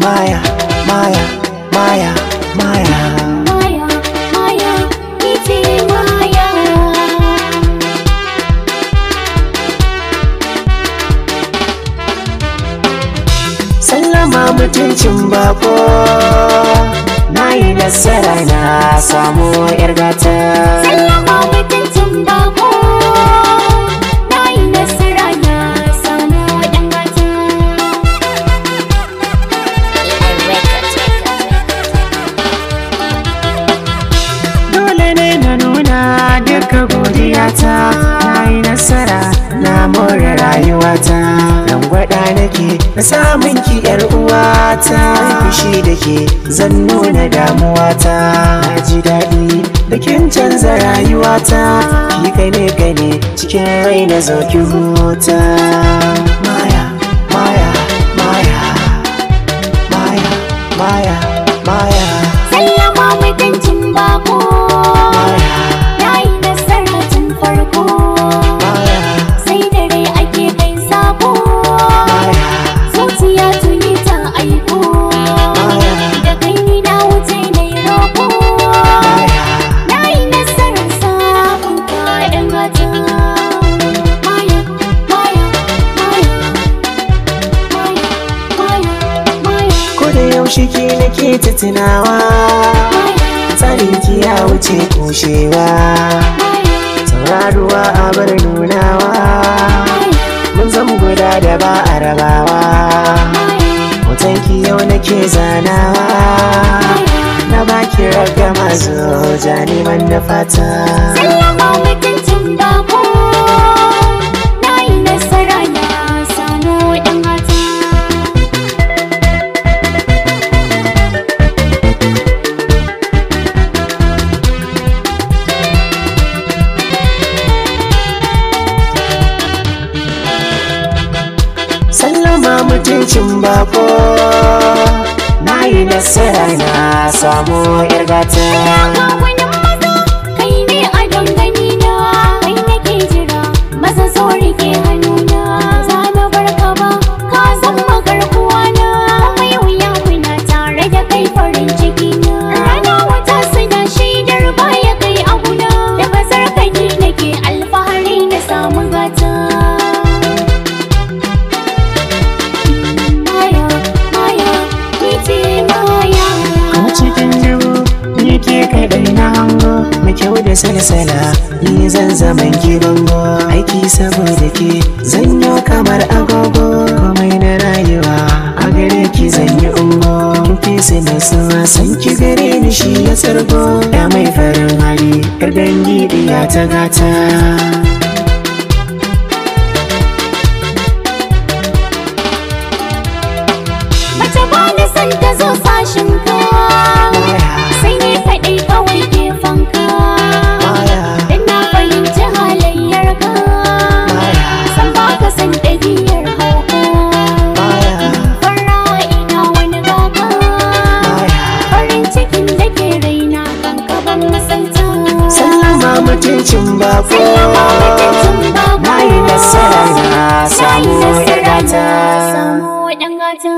Maya, Maya, Maya, Maya. Maya, Maya, ita Maya. Sallama mutuncin bako, na yi nasara na samu 'yar gata. Sallama mutuncin bako, na yi nasara na samu ɗan gata. Dole ne na nuna duka godiyata, na yi nasara na more rayuwata. Dan gwada nake na samun ki 'yar uwata, fushi da ke zan nuna damuwata. Na ji daɗi da kin canza rayuwata, ki gane cikin rai na zo ki huta. Maya, Maya, Maya, Maya, Maya, Maya. Sallama mutuncin bako, na yi nasara tun farko. Sai dare ake kai sako, zuciya tuni ta aiko. Da kai ni na wuce na yi roƙo, na yi nasarar samun kaɗan gata. Maya, Maya, Maya, Maya, Maya, Maya. Ko da yaushe ke nake ta tunawa, tsarin ki ya wuce kushewa. Tauraruwa a bar nunawa, mun zan guda da ba a rabawa. Hotonki yau nake zanawa, na baki ragama zo ja neman na fata. Sallama mutuncin bako, na yi nasara na samu ɗan gata. Sallama mutuncin bako, na yi nasara na samu 'yar gata. Kawunan maza, kai ne a dangane na, kai nake jira, maza zo rike hannuna. Za na bar ka ba, ka zama garkuwa na. Mai wuya kuna tare da kai farin ciki na. Rana wata suna shaidar baya kai abuna. Da bazar ka ni nake alfahari na samu gata. Maya, Maya, ita Maya. A cikin dubu ni ke kaɗai na hango, mai kyau da salsala ni zan zaman ki bango. Aiki saboda ke zan yi kamar agogo, komai na rayuwa a gare ki zan yi ungo. Kin fi su nasuwa san ki gare ni shi ya tsargo, da mai farin hali yar dangi diya ta gata. Mace ba ni san ta zo sashin ka, sai ne kaɗai kawai gefen ka. Dan na fahimci halayyar ka, san ba ka san ɗabi'ar hauka. Fara ina wani gaka, farin cikin da ke raina kan gaban masalta. Sallama mutuncin bako, Sallama mutuncin bako, na yi nasara na samu 'yar gata. samu ɗan gata.